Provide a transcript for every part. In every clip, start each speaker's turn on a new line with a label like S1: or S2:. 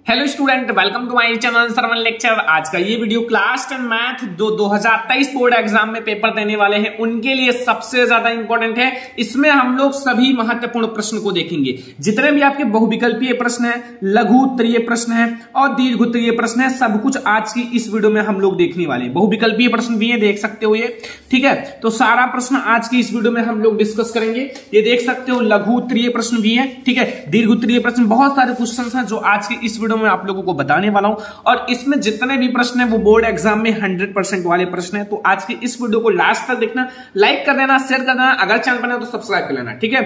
S1: Hello student, welcome to my channel Sarvan lecture. आज का ये वीडियो क्लास 10 मैथ जो 2023 बोर्ड एग्जाम में पेपर देने वाले हैं उनके लिए सबसे ज्यादा इंपॉर्टेंट है। इसमें हम लोग सभी महत्वपूर्ण प्रश्न को देखेंगे। जितने भी आपके बहुविकल्पीय प्रश्न है, लघु उत्तरीय प्रश्न है और दीर्घ उत्तरीय प्रश्न है, सब कुछ आज की इस वीडियो में हम लोग देखने वाले हैं। बहुविकल्पीय प्रश्न भी है, देख सकते हो ये, ठीक है। तो सारा प्रश्न आज की इस वीडियो में हम लोग डिस्कस करेंगे। ये देख सकते हो लघु उत्तरीय प्रश्न भी है, ठीक है। दीर्घ उत्तरीय प्रश्न, बहुत सारे क्वेश्चन हैं जो आज की इस वीडियो में आप लोगों को बताने वाला हूं। और इसमें जितने भी प्रश्न है वो बोर्ड एग्जाम में 100% वाले प्रश्न है। तो आज की इस वीडियो को लास्ट तक देखना, लाइक कर देना, शेयर कर देना, अगर चैनल पर नए हो तो सब्सक्राइब कर लेना, ठीक है।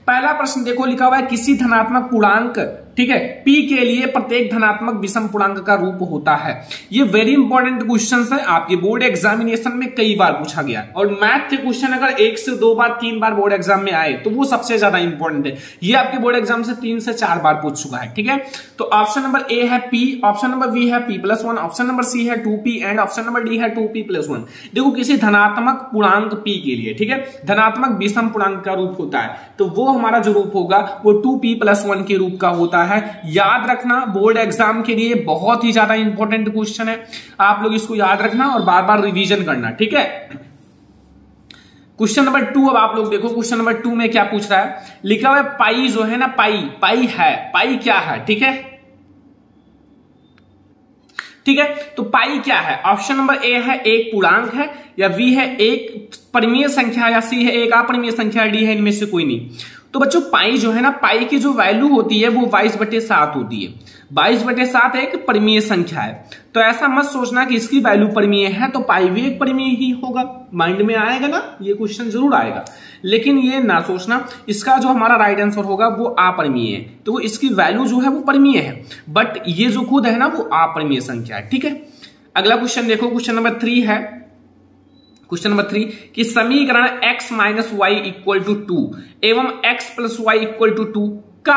S1: पहला प्रश्न देखो, लिखा हुआ है किसी धनात्मक पूर्णांक, ठीक है, p के लिए प्रत्येक धनात्मक विषम पूर्णांक का रूप होता है। ये वेरी इंपॉर्टेंट क्वेश्चन है, आपके बोर्ड एग्जामिनेशन में कई बार पूछा गया। और मैथ के क्वेश्चन अगर 1 से 2 बार 3 बार बोर्ड एग्जाम में आए तो वो सबसे ज्यादा इंपॉर्टेंट है। ये आपके बोर्ड एग्जाम से 3 से 4 बार पूछ चुका है, ठीक है। तो ऑप्शन नंबर ए है p, ऑप्शन नंबर बी है p+1, ऑप्शन नंबर सी है 2p and option number D है 2p+1। देखो किसी धनात्मक पूर्णांक p के लिए, ठीक है, धनात्मक विषम पूर्णांक का रूप होता है, तो वो हमारा जो रूप होगा वो 2p+1 के रूप का होता है। याद रखना, बोर्ड एग्जाम के लिए बहुत ही ज्यादा इंपॉर्टेंट क्वेश्चन है। आप लोग इसको याद रखना और बार बार रिवीजन करना, ठीक है। क्वेश्चन नंबर 2 अब आप लोग देखो, क्वेश्चन नंबर 2 में क्या पूछ रहा है, लिखा हुआ है पाई जो है ना, पाई है, पाई क्या है, ठीक है, ठीक है। तो पाई क्या है, ऑप्शन नंबर ए है एक पूर्णांक है, या बी है एक परिमेय संख्या, या सी है एक अपरिमेय संख्या, डी है इनमें से कोई नहीं। तो बच्चों पाई जो है ना, पाई की जो वैल्यू होती है वो 22/7 होती है। 22/7 एक परिमेय संख्या है। तो ऐसा मत सोचना कि इसकी वैल्यू परिमेय है तो पाई भी एक परिमेय ही होगा। माइंड में आएगा ना, ये क्वेश्चन जरूर आएगा, लेकिन ये ना सोचना इसका जो हमारा राइट आंसर होगा वो अपरिमेय है, तो वो इसकी वैल्यू जो है वो परिमेय है, बट ये जो खुद है ना वो अपरिमेय संख्या है, ठीक है। अगला क्वेश्चन देखो, क्वेश्चन नंबर 3 है, क्वेश्चन नंबर 3 कि समीकरण x - y = 2 एवं x + y = 2 का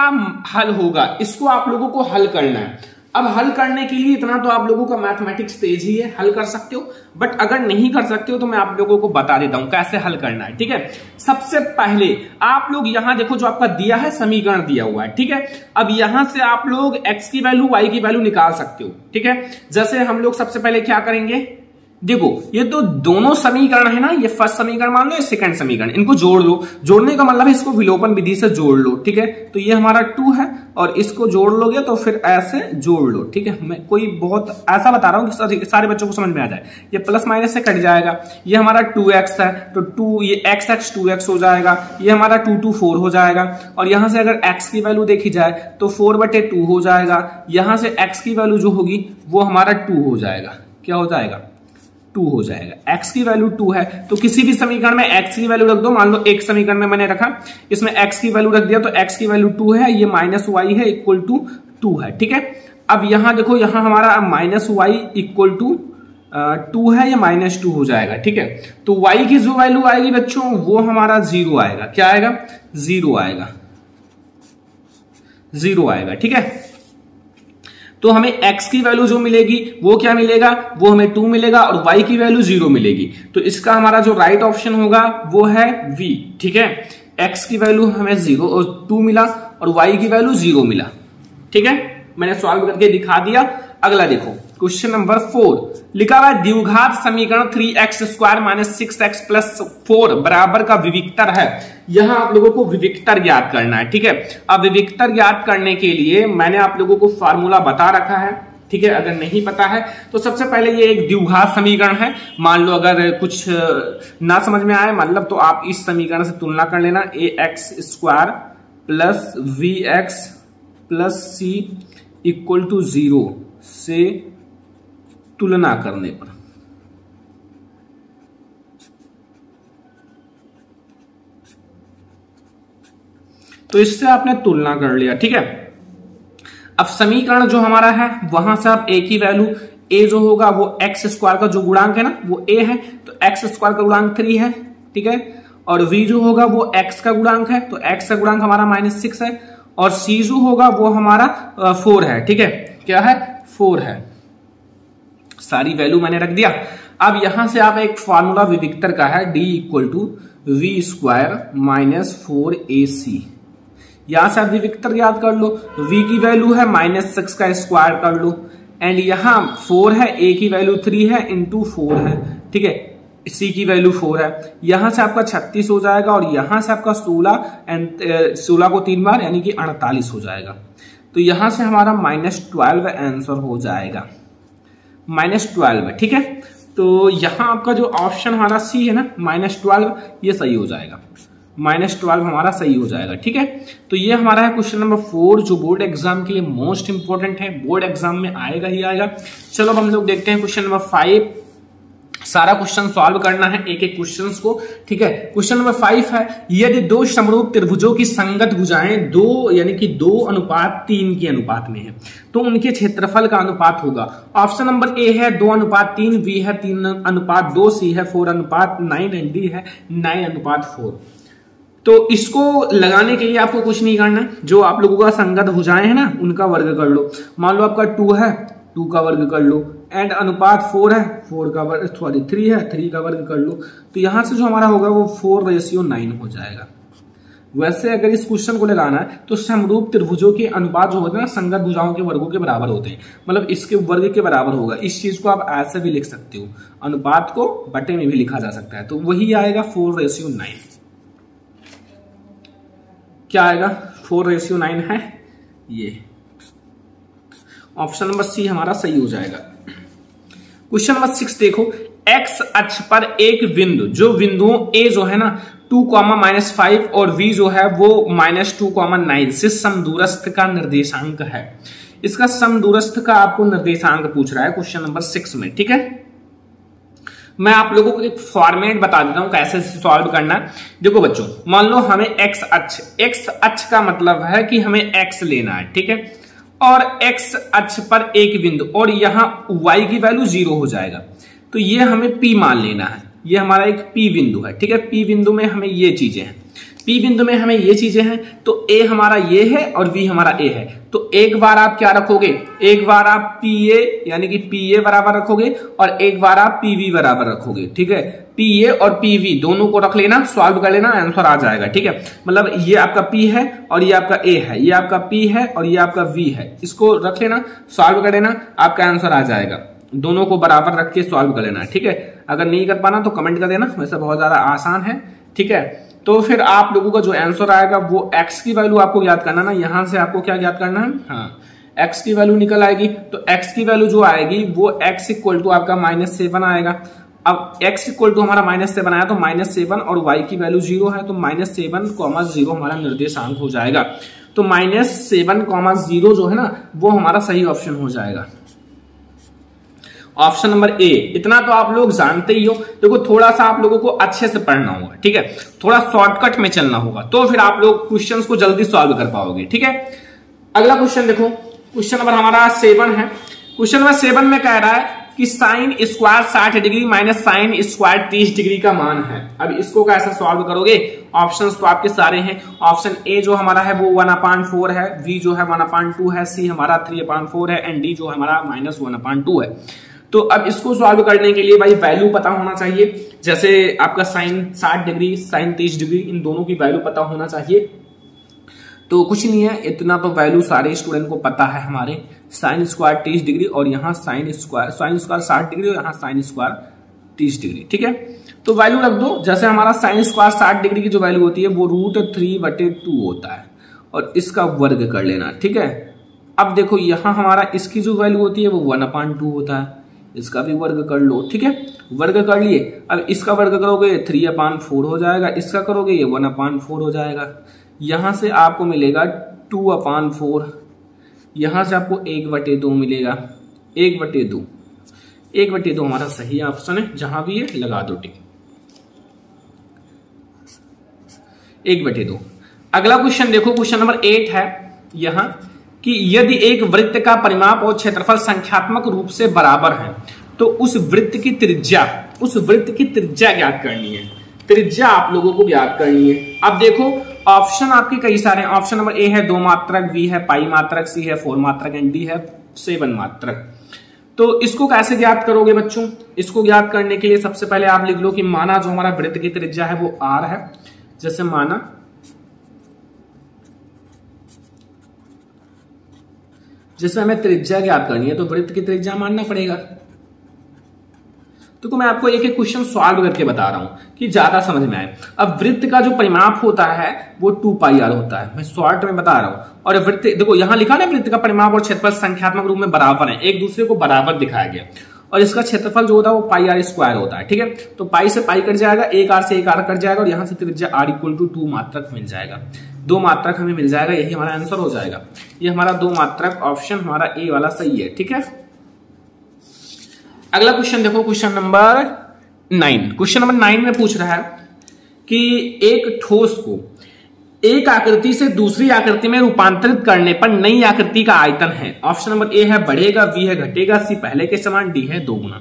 S1: हल होगा। इसको आप लोगों को हल करना है। अब हल करने के लिए इतना तो आप लोगों का मैथमेटिक्स तेज ही है, हल कर सकते हो, बट अगर नहीं कर सकते हो तो मैं आप लोगों को बता देता हूं कैसे हल करना है, ठीक है। सबसे पहले आप लोग यहां देखो, जो आपका दिया है समीकरण दिया हुआ है, ठीक है। अब यहां से आप लोग x की वैल्यू y की वैल्यू निकाल सकते हो, ठीक है। जैसे हम लोग सबसे पहले क्या करेंगे, देखो ये तो दोनों समीकरण है ना, ये फर्स्ट समीकरण मान लो, ये सेकंड समीकरण, इनको जोड़ लो। जोड़ने का मतलब है इसको विलोपन विधि से जोड़ लो, ठीक है। तो ये हमारा 2 है और इसको जोड़ लोगे तो फिर ऐसे जोड़ लो, ठीक है। मैं कोई बहुत ऐसा बता रहा हूं कि सारे बच्चों को समझ में आ जाए। ये प्लस माइनस से कट जाएगा, ये हमारा 2x है तो 2 ये x 2x हो जाएगा, ये हमारा 2 4 हो जाएगा। और यहां से अगर x की वैल्यू देखी जाए तो 4/2 हो जाएगा। यहां से x की वैल्यू जो होगी वो हमारा 2 हो जाएगा। क्या हो जाएगा, 2 हो जाएगा। x की वैल्यू 2 है तो किसी भी समीकरण में x की वैल्यू रख दो। मान लो एक समीकरण में मैंने रखा, इसमें x की वैल्यू रख दिया तो x की वैल्यू 2 है, ये -y है इक्वल टू 2 है, ठीक है। अब यहां देखो, यहां हमारा -y इक्वल टू 2 है, ये -2 हो जाएगा, ठीक है। तो y की जो वैल्यू आएगी बच्चों वो हमारा 0 आएगा। क्या आएगा, 0 आएगा, 0 आएगा, ठीक है। तो हमें x की वैल्यू जो मिलेगी वो क्या मिलेगा, वो हमें 2 मिलेगा और y की वैल्यू 0 मिलेगी। तो इसका हमारा जो राइट ऑप्शन होगा वो है v, ठीक है। x की वैल्यू हमें 0 और 2 मिला और y की वैल्यू 0 मिला, ठीक है। मैंने सॉल्व करके दिखा दिया। अगला देखो, क्वेश्चन नंबर 4 लिखा हुआ है द्विघात समीकरण 3x² - 6x + 4 बराबर का विविक्तर है। यहां आप लोगों को विविक्तर ज्ञात करना है, ठीक है। अब विविक्तर ज्ञात करने के लिए मैंने आप लोगों को फार्मूला बता रखा है, ठीक है। अगर नहीं पता है तो सबसे पहले ये एक द्विघात समीकरण है। मान लो अगर कुछ ना समझ में आए मतलब, तो आप इस समीकरण से तुलना कर लेना, ax² + vx + c = 0 से तुलना करने पर। तो इससे आपने तुलना कर लिया, ठीक है। अब समीकरण जो हमारा है वहां से आप a की वैल्यू, a जो होगा वो x² का जो गुणांक है ना वो a है, तो x² का गुणांक 3 है, ठीक है। और v जो होगा वो x का गुणांक है, तो x का गुणांक हमारा -6 है। और c जो होगा वो हमारा 4 है, ठीक है। क्या है, 4 है। सारी वैल्यू मैंने रख दिया। अब यहां से आप एक फार्मूला विविक्तर का है, d = v² - 4ac। यहां से आप v वेक्टर याद कर लो, v की वैल्यू है -6 का स्क्वायर कर लो, एंड यहाँ 4 है, a की वैल्यू 3 है इंटू 4 है, ठीक है, c की वैल्यू 4 है, यहां से आपका 36 हो जाएगा और यहां से आपका 16 एंड 16 को 3 बार यानी कि 48 हो जाएगा। तो यहां से हमारा -12 आंसर हो जाएगा, -12, ठीक है। तो यहां आपका जो ऑप्शन हमारा सी है ना -12, ये सही हो जाएगा, -12 हमारा सही हो जाएगा, ठीक है। तो ये हमारा है क्वेश्चन नंबर 4 जो बोर्ड एग्जाम के लिए मोस्ट इंपोर्टेंट है, बोर्ड एग्जाम में आएगा ही आएगा। चलो अब हम लोग देखते हैं क्वेश्चन नंबर 5। सारा क्वेश्चन सॉल्व करना है एक एक क्वेश्चंस को, ठीक है। क्वेश्चन नंबर 5 है, यदि दो समरूप त्रिभुजों की संगत भुजाएं 2 यानी कि 2:3 के अनुपात में है तो उनके क्षेत्रफल का अनुपात होगा। ऑप्शन नंबर ए है 2:3, बी है 3:2, सी है 4:9 एंड डी है 9:4। तो इसको लगाने के लिए आपको कुछ नहीं करना है, जो आप लोगों का संगत भुजाएं है ना उनका वर्ग कर लो। मान लो आपका 2 है, 2 का वर्ग कर लो, एंड अनुपात 4 है, 4 का वर्ग 3 है, 3 का वर्ग कर लो। तो यहां से जो हमारा होगा वो 4:9 हो जाएगा। वैसे अगर इस क्वेश्चन को लगाना है तो समरूप त्रिभुजों के अनुपात जो होते हैं ना संगत भुजाओं के वर्गों के बराबर होते हैं, मतलब इसके वर्ग के बराबर होगा। इस चीज को आप ऐसे भी लिख सकते हो, अनुपात को बटे में भी लिखा जा सकता है, तो वही आएगा 4:9। क्या आएगा? 4:9 है, ये ऑप्शन नंबर सी हमारा सही हो जाएगा। क्वेश्चन नंबर 6 देखो, एक्स अक्ष पर एक बिंदु, जो बिंदुओं ए जो है ना 2, -5 और v जो है वो -2, 9 से समदूरस्थ का निर्देशांक है। इसका समदूरस्थ का आपको निर्देशांक पूछ रहा है क्वेश्चन नंबर 6 में, ठीक है। मैं आप लोगों को एक फॉर्मेट बता देता हूं कैसे सॉल्व करना है। देखो बच्चों, मान लो हमें एक्स अक्ष का मतलब है कि हमें एक्स लेना है, ठीक है, और एक्स अक्ष पर एक बिंदु और यहां y की वैल्यू 0 हो जाएगा, तो ये हमें P मान लेना है। ये हमारा एक P बिंदु है, ठीक है। P बिंदु में हमें ये चीजें हैं, P बिंदु में हमें ये चीजें हैं, तो A हमारा ये है और V हमारा A है। तो एक बार आप क्या रखोगे, एक बार आप PA यानी कि PA बराबर रखोगे और एक बार आप PV बराबर रखोगे, ठीक है। PA और PV दोनों को रख लेना, सॉल्व कर लेना, आंसर आ जाएगा, ठीक है। मतलब ये आपका P है और ये आपका A है, ये आपका P है और ये आपका V है, इसको रख लेना, सॉल्व कर लेना, आपका आंसर आ जाएगा। दोनों को बराबर रख के सॉल्व कर लेना, ठीक है। अगर नहीं कर पाना तो कमेंट कर देना, वैसे बहुत ज्यादा आसान है, ठीक है। तो फिर आप लोगों का जो आंसर आएगा वो x की वैल्यू आपको याद करना ना, यहां से आपको क्या याद करना है, हाँ x की वैल्यू निकल आएगी। तो x की वैल्यू जो आएगी वो x इक्वल टू आपका -7 आएगा। अब x इक्वल टू हमारा -7 आया तो -7 और y की वैल्यू 0 है, तो -7, 0 हमारा निर्देशांक हो जाएगा। तो -7, 0 जो है ना वो हमारा सही ऑप्शन हो जाएगा, ऑप्शन नंबर ए। इतना तो आप लोग जानते ही हो। देखो थोड़ा सा आप लोगों को अच्छे से पढ़ना होगा, ठीक है, थोड़ा शॉर्टकट में चलना होगा, तो फिर आप लोग क्वेश्चंस को जल्दी सॉल्व कर पाओगे, ठीक है। अगला क्वेश्चन देखो, क्वेश्चन नंबर हमारा 7 है। क्वेश्चन नंबर 7 में कह रहा है कि sin square 60 degree minus sin square 30 degree का मान है। अब इसको कैसे सॉल्व करोगे? ऑप्शंस तो आपके सारे हैं। ऑप्शन ए जो हमारा है वो 1/4 है, बी जो है 1/2 है, सी हमारा 3/4 है एंड डी जो हमारा -1/2 है। तो अब इसको सॉल्व करने के लिए भाई वैल्यू पता होना चाहिए, जैसे आपका sin 60 डिग्री, sin 30 डिग्री, इन दोनों की वैल्यू पता होना चाहिए। तो कुछ नहीं है, इतना तो वैल्यू सारे स्टूडेंट को पता है हमारे, sin स्क्वायर 30 डिग्री और यहाँ sin स्क्वायर 60 डिग्री और यहाँ sin स्क्वायर 30 डिग्री, ठीक है। तो वैल्यू रख दो, जैसे हमारा sin स्क्वायर 60 डिग्री की जो वैल्यू होती है वो √3/2 होता है और इसका वर्ग कर लेना, ठीक है। अब देखो यहाँ हमारा इसकी जो वैल्यू होती है वो 1/2 होता है, इसका भी वर्ग कर लो, ठीक है। वर्ग कर लिए, अब इसका वर्ग करोगे 3/4 हो जाएगा, इसका करोगे ये 1/4 हो जाएगा। यहां से आपको मिलेगा 2/4, यहां से आपको 1/2 मिलेगा, 1/2, 1/2 हमारा सही ऑप्शन है, जहां भी है लगा दो टिक, 1/2। अगला क्वेश्चन देखो, क्वेश्चन नंबर 8 है यहां कि यदि एक वृत्त का परिमाप और क्षेत्रफल संख्यात्मक रूप से बराबर है तो उस वृत्त की त्रिज्या ज्ञात करनी है। त्रिज्या आप लोगों को ज्ञात करनी है। अब देखो ऑप्शन आपके कई सारे हैं। ऑप्शन नंबर ए है 2 मात्रक, बी है पाई मात्रक, सी है 4 मात्रक एंड डी है 7 मात्रक। तो इसको कैसे ज्ञात करोगे बच्चों? इसको ज्ञात करने के लिए सबसे पहले आप लिख लो कि माना जो हमारा वृत्त की त्रिज्या है वो r है। जैसे माना जिसमें हमें त्रिज्या ज्ञात करनी है, तो वृत्त की त्रिज्या मानना पड़ेगा। तो मैं आपको एक एक क्वेश्चन सॉल्व करके बता रहा हूं कि ज्यादा समझ में आए। अब वृत्त का जो परिमाप होता है वो 2πr होता है, मैं शॉर्ट में बता रहा हूं। और वृत्त देखो यहां लिखा ना, वृत्त का परिमाप और क्षेत्रफल संख्यात्मक रूप में बराबर है, एक दूसरे को बराबर दिखाया गया। और इसका क्षेत्रफल जो होता है वो πr² होता है, ठीक है। तो पाई से पाई कट जाएगा, एक आर से एक आर कट जाएगा, और यहां से त्रिज्या r = 2 मात्रक मिल जाएगा। 2 मात्रक हमें मिल जाएगा, यही हमारा आंसर हो जाएगा। ये हमारा 2 मात्रक ऑप्शन हमारा ए वाला सही है, ठीक है। अगला क्वेश्चन देखो, क्वेश्चन नंबर 9। क्वेश्चन नंबर 9 में पूछ रहा है कि एक ठोस को एक आकृति से दूसरी आकृति में रूपांतरित करने पर नई आकृति का आयतन है। ऑप्शन नंबर ए है बढ़ेगा, बी है घटेगा, सी पहले के समान, डी है 2 गुना।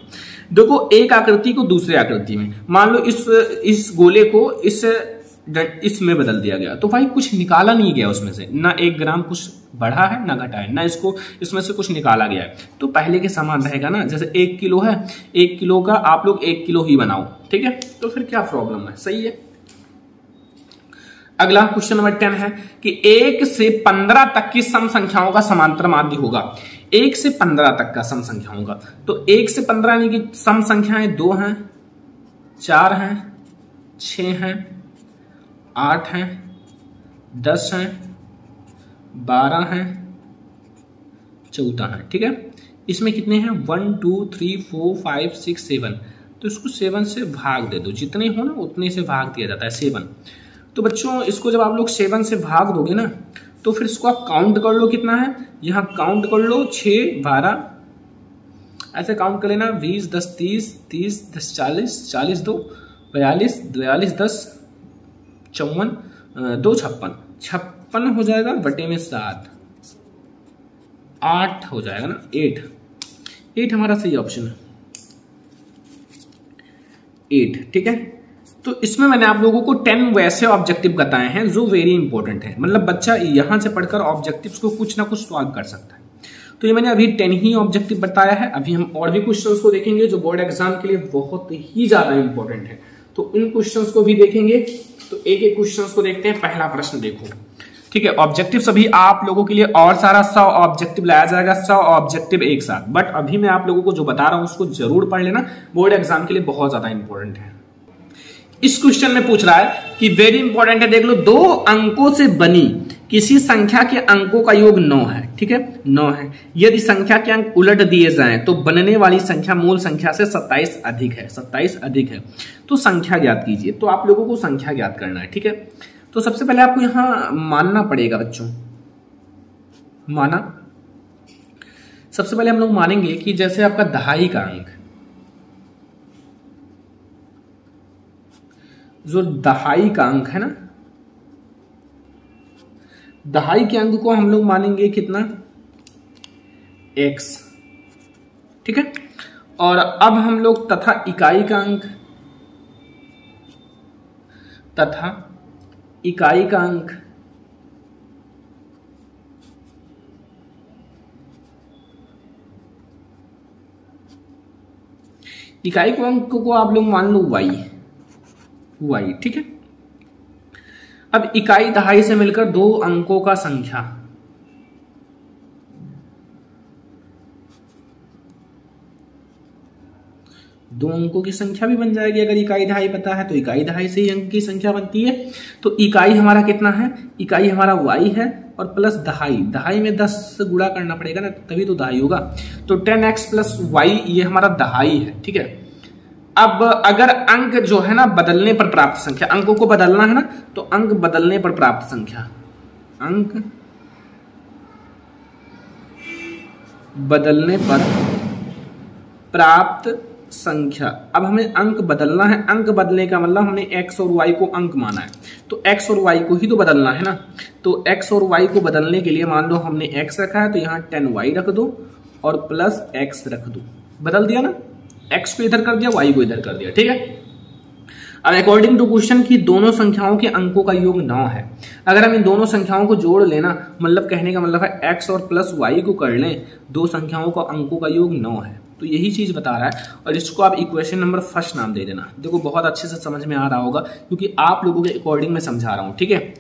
S1: देखो एक आकृति को दूसरी आकृति में, मान लो इस गोले को इसमें बदल दिया गया, तो भाई कुछ निकाला नहीं गया उसमें से, ना 1 ग्राम कुछ बढ़ा है ना घटा है, ना इसको इसमें से कुछ निकाला गया है, तो पहले के समान रहेगा ना। जैसे 1 किलो है, 1 किलो का आप लोग 1 किलो ही बनाओ, ठीक है। तो फिर क्या प्रॉब्लम है, सही है। अगला क्वेश्चन नंबर 10 है कि 1 से 15 तक की सम संख्याओं का समांतर माध्य होगा। 1 से 15 तक का सम संख्याओं का, तो 1 से 15 यानी कि सम संख्याएं 2 हैं, 4 हैं, 6 हैं, 8 हैं, 10 हैं, 12 हैं, 14 हैं, ठीक है। इसमें कितने हैं, 1 2 3 4 5 6 7, तो इसको 7 से भाग दे दो, जितने हो ना उतने से भाग दिया जाता है 7। तो बच्चों इसको जब आप लोग 7 से भाग दोगे ना, तो फिर इसको आप काउंट कर लो कितना है, यहां काउंट कर लो 6 12, ऐसे काउंट कर लेना, 20 10 30 30 10 40 40 2 42 42 10 54 2 56 हो जाएगा, बटे में 7 8 हो जाएगा ना, 8 हमारा सही ऑप्शन है, 8, ठीक है। तो इसमें मैंने आप लोगों को 10 वैसे ऑब्जेक्टिव बताए हैं जो वेरी इंपॉर्टेंट है, मतलब बच्चा यहां से पढ़कर ऑब्जेक्टिव्स को कुछ ना कुछ सॉल्व कर सकता है। तो ये मैंने अभी 10 ही ऑब्जेक्टिव बताया है, अभी हम और भी क्वेश्चंस को देखेंगे जो बोर्ड एग्जाम के लिए बहुत ही ज्यादा इंपॉर्टेंट है, तो उन क्वेश्चंस को भी देखेंगे। तो एक एक क्वेश्चंस को देखते हैं। पहला प्रश्न देखो, ठीक है। ऑब्जेक्टिव सभी आप लोगों के लिए और सारा 100 ऑब्जेक्टिव लाया जाएगा, 100 ऑब्जेक्टिव एक साथ, बट अभी मैं आप लोगों को जो बता रहा हूं उसको जरूर पढ़ लेना, बोर्ड एग्जाम के लिए बहुत ज्यादा इंपॉर्टेंट है। इस क्वेश्चन में पूछ रहा है कि वेरी इंपॉर्टेंट है, देख लो, 2 अंकों से बनी किसी संख्या के अंकों का योग 9 है, ठीक है, 9 है। यदि संख्या के अंक उलट दिए जाएं तो बनने वाली संख्या मूल संख्या से 27 अधिक है, 27 अधिक है, तो संख्या ज्ञात कीजिए। तो आप लोगों को संख्या ज्ञात करना है, ठीक है। तो सबसे पहले आपको यहां मानना पड़ेगा बच्चों, माना सबसे पहले हम लोग मानेंगे कि जैसे आपका दहाई का अंक, जो दहाई का अंक है ना, दहाई के अंक को हम लोग मानेंगे कितना, x, ठीक है। और अब हम लोग तथा इकाई का अंक, तथा इकाई का अंक, इकाई के अंक को आप लोग मान लो y, ठीक है। अब इकाई दहाई से मिलकर 2 अंकों का संख्या, दो अंकों की संख्या भी बन जाएगी। अगर इकाई दहाई पता है तो इकाई दहाई से ही अंक की संख्या बनती है। तो इकाई हमारा कितना है, इकाई हमारा y है, और प्लस दहाई, दहाई में 10 से गुणा करना पड़ेगा ना, तभी तो दहाई होगा। तो 10x प्लस y ये हमारा दहाई है, ठीक है। अब अगर अंक जो है ना बदलने पर प्राप्त संख्या, अंकों को बदलना है ना, तो अंक बदलने पर प्राप्त संख्या, अंक बदलने पर प्राप्त संख्या। अब हमें अंक बदलना है, अंक बदलने का मतलब हमने x और y को अंक माना है, तो x और y को ही तो बदलना है ना। तो x और y को बदलने के लिए मान लो हमने x रखा है, तो यहाँ 10y रख दो और प्लस x रख दो, बदल दिया ना, x को इधर कर दिया, y को इधर कर दिया, ठीक है। अब अकॉर्डिंग टू क्वेश्चन की दोनों संख्याओं के अंकों का योग 9 है। अगर हम इन दोनों संख्याओं को जोड़ लेना, मतलब कहने का मतलब है x और प्लस y को कर लें, 2 संख्याओं का अंकों का योग 9 है, तो यही चीज बता रहा है। और इसको आप इक्वेशन नंबर फर्स्ट नाम दे देना। देखो बहुत अच्छे से समझ में आ रहा होगा क्योंकि आप लोगों के अकॉर्डिंग में समझा रहा हूं, ठीक है।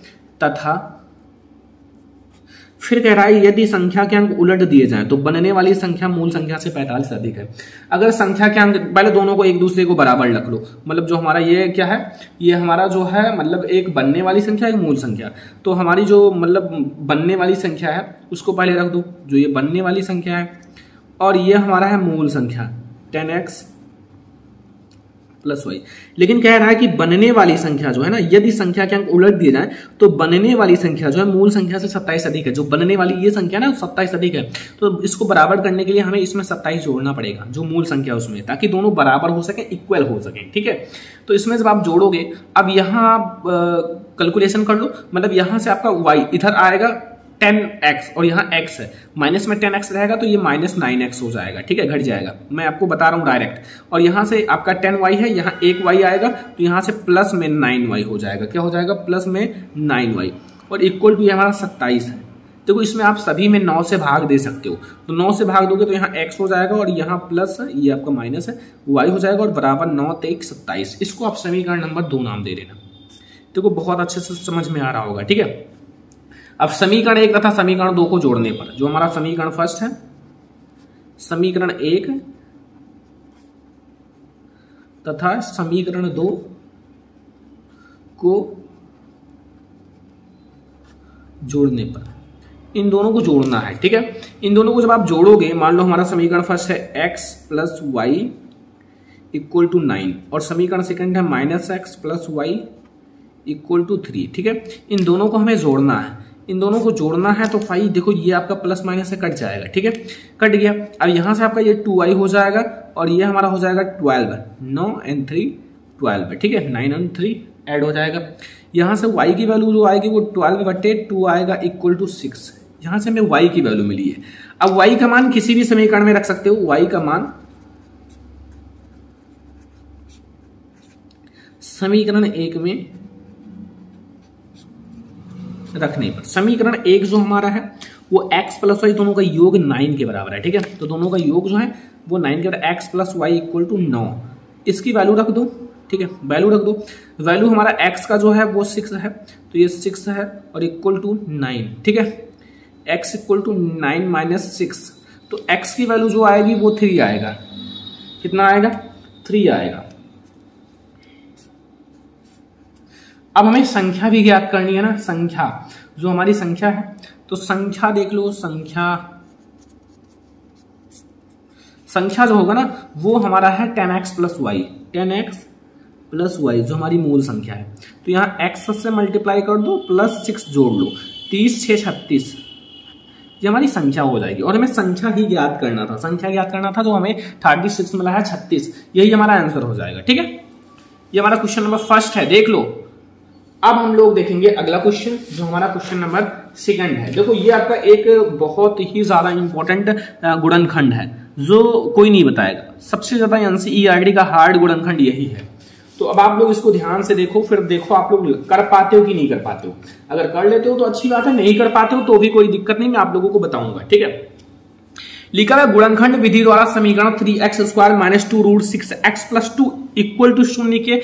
S1: फिर कह रहा है यदि संख्या के अंक उलट दिए जाएं तो बनने वाली संख्या मूल संख्या से 45 से अधिक है। अगर संख्या के अंक, पहले दोनों को एक दूसरे को बराबर रख लो, मतलब जो हमारा ये क्या है, ये हमारा जो है मतलब एक बनने वाली संख्या, एक मूल संख्या। तो हमारी जो मतलब बनने वाली संख्या है उसको पहले रख दो, जो ये बनने वाली संख्या है, और ये हमारा है मूल संख्या 10x प्लस वाई। लेकिन कह रहा है कि बनने वाली संख्या जो है ना, यदि संख्या के अंक उलट दिए जाए तो बनने वाली संख्या जो है मूल संख्या से 27 अधिक है। जो बनने वाली ये संख्या ना 27 अधिक है, तो इसको बराबर करने के लिए हमें इसमें 27 जोड़ना पड़ेगा जो मूल संख्या उसमें, ताकि दोनों बराबर हो सके, इक्वल हो सके। ठीक है, तो इसमें जब आप जोड़ोगे, अब यहाँ आप कैलकुलेशन कर लो, मतलब यहाँ से आपका y इधर आएगा 10x और यहाँ x है, माइनस में 10x रहेगा तो ये माइनस 9x हो जाएगा। ठीक है, घट जाएगा, मैं आपको बता रहा हूँ डायरेक्ट। और यहाँ से आपका 10y है, यहाँ 1y आएगा तो यहाँ से प्लस में 9y हो जाएगा। क्या हो जाएगा? प्लस में 9y, और इक्वल टू ये हमारा 27 है। देखो इसमें आप सभी में 9 से भाग दे सकते हो, तो 9 से भाग दोगे तो यहाँ x हो जाएगा और यहाँ प्लस, ये आपका माइनस है, y हो जाएगा, और बराबर 9 तेईक 27। इसको आप समीकरण नंबर 2 नाम दे देना। देखो बहुत अच्छे से समझ में आ रहा होगा। ठीक है, अब समीकरण 1 तथा समीकरण 2 को जोड़ने पर, जो हमारा समीकरण फर्स्ट है, समीकरण 1 तथा समीकरण 2 को जोड़ने पर, इन दोनों को जोड़ना है। ठीक है, इन दोनों को जब आप जोड़ोगे, मान लो हमारा समीकरण फर्स्ट है x plus Y equal to 9 और समीकरण सेकंड है minus X plus Y equal to 3। ठीक है, इन दोनों को हमें जोड़ना है। इन दोनों को जोड़ना है तो फाई, देखो ये आपका प्लस माइनस से कट जाएगा। ठीक है, कट गया। अब यहां से आपका ये 2y हो जाएगा और ये हमारा हो जाएगा 12, 9 and 3 12 है। ठीक है, 9 और 3 ऐड हो जाएगा। यहां से y की वैल्यू जो आएगी वो 12/2 आएगा इक्वल टू 6। यहां से हमें y की वैल्यू मिली है। अब y का मान किसी भी समीकरण में रख सकते हो। y का मान समीकरण 1 में रखने पर, समीकरण 1 जो हमारा है वो x प्लस वाई दोनों का योग 9 के बराबर है। ठीक है, तो दोनों का योग जो है वो 9 के बराबर, x plus Y equal to 9। इसकी वैल्यू रख दो। ठीक है, वैल्यू रख दो। वैल्यू हमारा x का जो है वो 6 है, तो ये 6 है और इक्वल टू 9। ठीक है, x इक्वल टू 9 माइनस 6, तो x की वैल्यू जो आएगी वो 3 आएगा। कितना आएगा? 3 आएगा। अब हमें संख्या भी ज्ञात करनी है ना, संख्या जो हमारी संख्या है, तो संख्या देख लो। संख्या जो होगा ना वो हमारा है 10x plus Y, 10x plus Y जो हमारी मूल संख्या है। तो यहाँ x से मल्टीप्लाई कर दो, प्लस 6 जोड़ लो, 30 6 36, ये हमारी संख्या हो जाएगी। और हमें संख्या ही ज्ञात करना था, संख्या ज्ञात करना था, जो हमें 36 मिला है 36, यही हमारा आंसर हो जाएगा। ठीक है, ये हमारा क्वेश्चन नंबर फर्स्ट है, देख लो। अब हम लोग देखेंगे अगला क्वेश्चन, जो हमारा क्वेश्चन नंबर सेकंड है। देखो ये आपका एक बहुत ही ज्यादा इंपॉर्टेंट गुणनखंड है जो कोई नहीं बताएगा। सबसे ज्यादा एनसीईआरटी का हार्ड गुणनखंड यही है। तो अब आप लोग इसको ध्यान से देखो, फिर देखो आप लोग कर पाते हो कि नहीं कर पाते हो। अगर कर लेते हो तो अच्छी बात है, नहीं कर पाते हो तो भी कोई दिक्कत नहीं, मैं आप लोगों को बताऊंगा। ठीक है, लिखा है गुणनखंड विधि द्वारा समीकरण 3x square minus 2 root 6x plus 2 equal to 0 के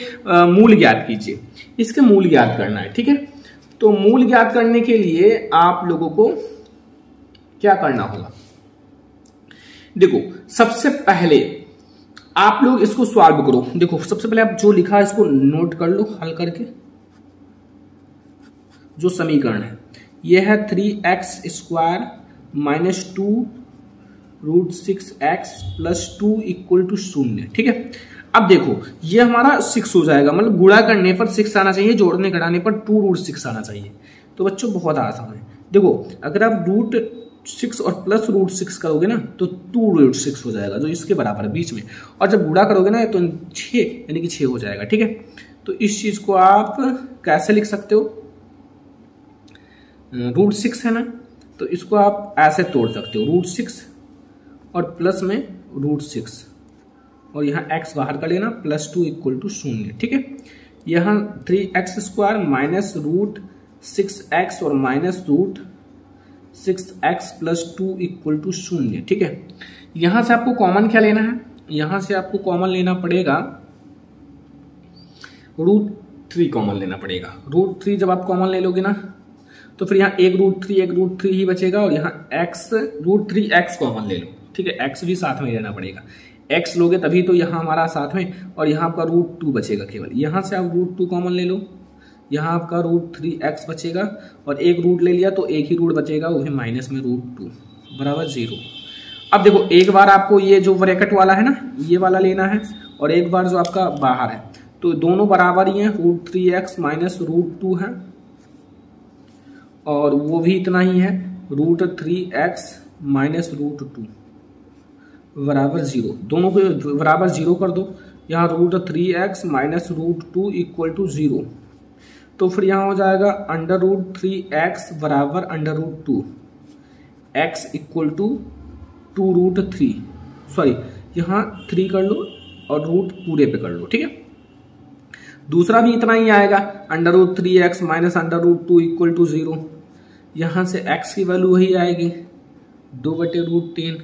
S1: मूल ज्ञात कीजिए। इसके मूल ज्ञात करना है। ठीक है, तो मूल ज्ञात करने के लिए आप लोगों को क्या करना होगा? देखो सबसे पहले आप लोग इसको सॉल्व करो। देखो सबसे पहले आप जो लिखा है इसको नोट कर लो हल करके। जो समीकरण है यह है 3x square minus 2 root 6x plus 2 equal to 0। ठीक है, अब देखो ये हमारा 6 हो जाएगा, मतलब गुणा करने पर 6 आना चाहिए, जोड़ने घटाने पर 2 रूट 6 आना चाहिए। तो बच्चों बहुत आसान है। देखो अगर आप रूट 6 और प्लस रूट 6 करोगे ना तो 2 रूट 6 हो जाएगा, जो इसके बराबर है बीच में। और जब गुणा करोगे ना तो 6 यानी कि 6 हो जाएगा। ठीक है, तो इस चीज को आप कैसे लिख सकते हो? रूट 6 है ना, तो इसको आप ऐसे तोड़ सकते हो, रूट 6 और प्लस में रूट 6 और यहाँ x बाहर का लेना, प्लस 2 इक्वल टू 0। ठीक है, यहाँ 3x square minus root 6x और minus root 6x plus 2 equal to 0। ठीक है, यहां से आपको कॉमन क्या लेना है? यहां से आपको कॉमन लेना पड़ेगा रूट 3 कॉमन लेना पड़ेगा। रूट 3 जब आप कॉमन ले लोगे ना तो फिर यहाँ एक रूट थ्री ही बचेगा और यहाँ x root three x common ले लो, ठीक है, एक्स भी साथ में लेना पड़ेगा, एक्स लोगे तभी तो यहाँ हमारा साथ में, और यहाँ आपका रूट टू बचेगा केवल, यहाँ से आप रूट टू कॉमन ले लो, यहाँ आपका रूट थ्री एक्स बचेगा और एक रूट ले लिया तो एक ही रूट बचेगा, वो है माइनस में रूट टू बराबर 0। अब देखो एक बार आपको ये जो ब्रैकेट वाला है ना ये वाला लेना है और एक बार जो आपका बाहर है, तो दोनों बराबर ही हैं, root three x minus root two है और वो भी इतना ही है, root three x minus root two बराबर 0, दोनों को बराबर 0 कर दो, यहाँ root three x minus root two equal to 0, तो फिर यहाँ हो जाएगा अंडर रूट थ्री एक्स बराबर under root two, x equal to two root three, sorry यहाँ 3 कर लो और रूट पूरे पे कर लो, ठीक है। दूसरा भी इतना ही आएगा, under root three x minus under root two equal to 0, यहाँ से x की वैल्यू वही आएगी 2/√10,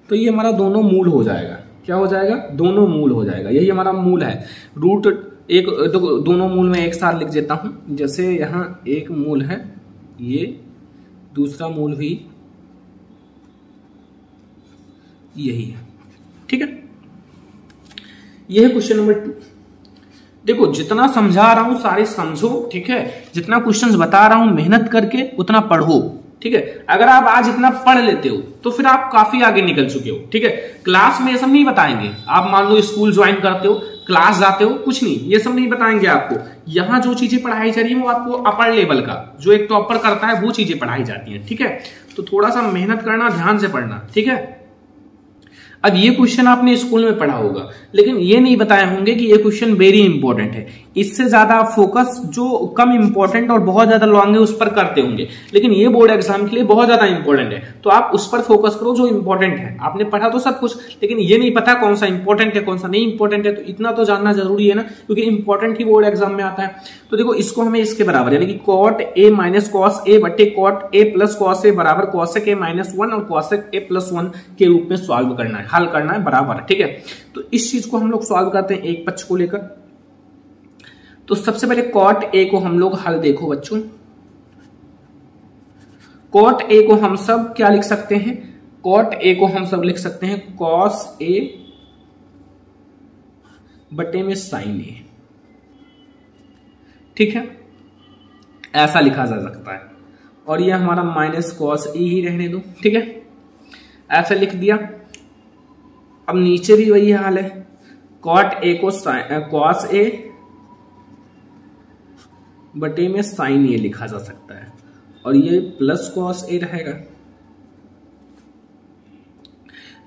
S1: तो ये हमारा दोनों मूल हो जाएगा, क्या हो जाएगा, दोनों मूल हो जाएगा, यही हमारा मूल है। रूट एक तो दोनों मूल में एक साथ लिख देता हूं, जैसे यहाँ एक मूल है ये, दूसरा मूल भी यही है, ठीक है। यह है क्वेश्चन नंबर 2। देखो जितना समझा रहा हूं सारे समझो, ठीक है, जितना क्वेश्चंस बता रहा हूं मेहनत करके उतना पढ़ो, ठीक है। अगर आप आज इतना पढ़ लेते हो तो फिर आप काफी आगे निकल चुके हो, ठीक है। क्लास में ये सब नहीं बताएंगे, आप मान लो स्कूल ज्वाइन करते हो, क्लास जाते हो, कुछ नहीं, ये सब नहीं बताएंगे आपको। यहाँ जो चीजें पढ़ाई जा रही है वो आपको अपर लेवल का, जो एक टॉपर करता है वो चीजें पढ़ाई जाती हैं, ठीक है। तो थोड़ा सा मेहनत करना, ध्यान से पढ़ना, ठीक है। अब ये क्वेश्चन आपने स्कूल में पढ़ा होगा, लेकिन ये नहीं बताए होंगे कि ये क्वेश्चन वेरी इंपॉर्टेंट है। इससे ज्यादा फोकस जो कम इंपॉर्टेंट और बहुत ज्यादा लॉन्ग है उस पर करते होंगे, लेकिन ये बोर्ड एग्जाम के लिए बहुत ज्यादा इंपॉर्टेंट है, तो आप उस पर फोकस करो जो इंपॉर्टेंट है। आपने पढ़ा तो सब कुछ, लेकिन ये नहीं पता कौन सा इंपॉर्टेंट है कौन सा नहीं इंपॉर्टेंट है, तो इतना तो जानना जरूरी है ना, क्योंकि इंपॉर्टेंट ही बोर्ड एग्जाम में आता है। तो देखो इसको हमें इसके बराबर यानी कि cot A minus cos A बटे cot A plus cos A बराबर कॉसेक ए माइनस 1 और कॉसेक ए प्लस 1 के रूप में सॉल्व करना है, हल करना है बराबर, ठीक है। तो इस चीज को हम लोग सॉल्व करते हैं एक पक्ष को लेकर। तो सबसे पहले कॉट ए को हम लोग हल देखो बच्चों, कॉट ए को हम सब क्या लिख सकते हैं, कॉट ए को हम सब लिख सकते हैं कॉस ए बटे में साइन ए, ठीक है, ऐसा लिखा जा सकता है। और यह हमारा माइनस कॉस ए ही रहने दो, ठीक है, ऐसा लिख दिया। अब नीचे भी वही हाल है, कॉट ए को कॉस ए बटे में साइन ए लिखा जा सकता है और ये प्लस कॉस ए रहेगा,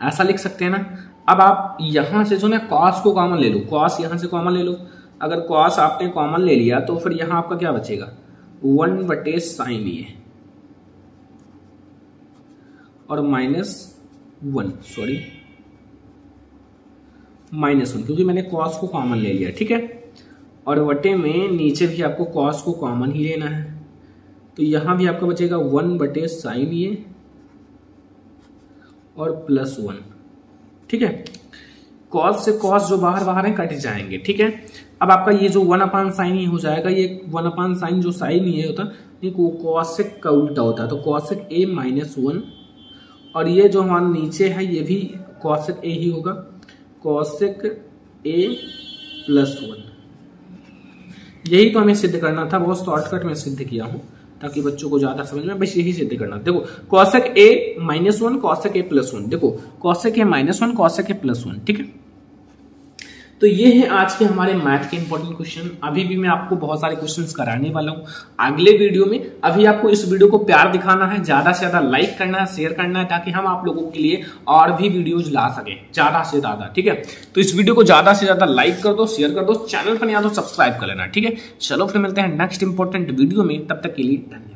S1: ऐसा लिख सकते हैं ना। अब आप यहां से जो ना कॉस को कॉमन ले लो, कॉस यहां से कॉमन ले लो, अगर कॉस आपने कॉमन ले लिया तो फिर यहां आपका क्या बचेगा 1 बटे साइन ए और -1, सॉरी -1, क्योंकि मैंने कॉस को कॉमन ले लिया, ठीक है। और बटे में नीचे भी आपको कॉस को कॉमन ही लेना है, तो यहां भी आपका बचेगा 1 बटे साइन ए और +1, ठीक है। कॉस से कॉस जो बाहर बाहर है कट जाएंगे, ठीक है। अब आपका ये जो 1/sin ही हो जाएगा, ये 1/sin जो साइन ही होता है वो कॉसेक का उल्टा होता है, तो कॉसेक ए -1 और ये जो हमारा नीचे है ये भी कॉसेक ए ही होगा, कॉसेक ए +1। यही तो हमें सिद्ध करना था, बहुत शॉर्टकट में सिद्ध किया हूं ताकि बच्चों को ज्यादा समझ में, बस यही सिद्ध करना। देखो कॉसेक ए -1 कॉसेक ए +1, देखो कॉसेक ए -1 कॉसेक ए +1, ठीक है। तो ये है आज के हमारे मैथ के इंपॉर्टेंट क्वेश्चन। अभी भी मैं आपको बहुत सारे क्वेश्चंस कराने वाला हूं अगले वीडियो में। अभी आपको इस वीडियो को प्यार दिखाना है, ज्यादा से ज्यादा लाइक करना है, शेयर करना है, ताकि हम आप लोगों के लिए और भी वीडियोज ला सकें ज्यादा से ज्यादा, ठीक है। तो इस वीडियो को ज्यादा से ज्यादा लाइक कर दो, शेयर कर दो, चैनल पर नहीं आ तो सब्सक्राइब कर लेना, ठीक है। चलो फिर मिलते हैं नेक्स्ट इंपॉर्टेंट वीडियो में, तब तक के लिए धन्यवाद।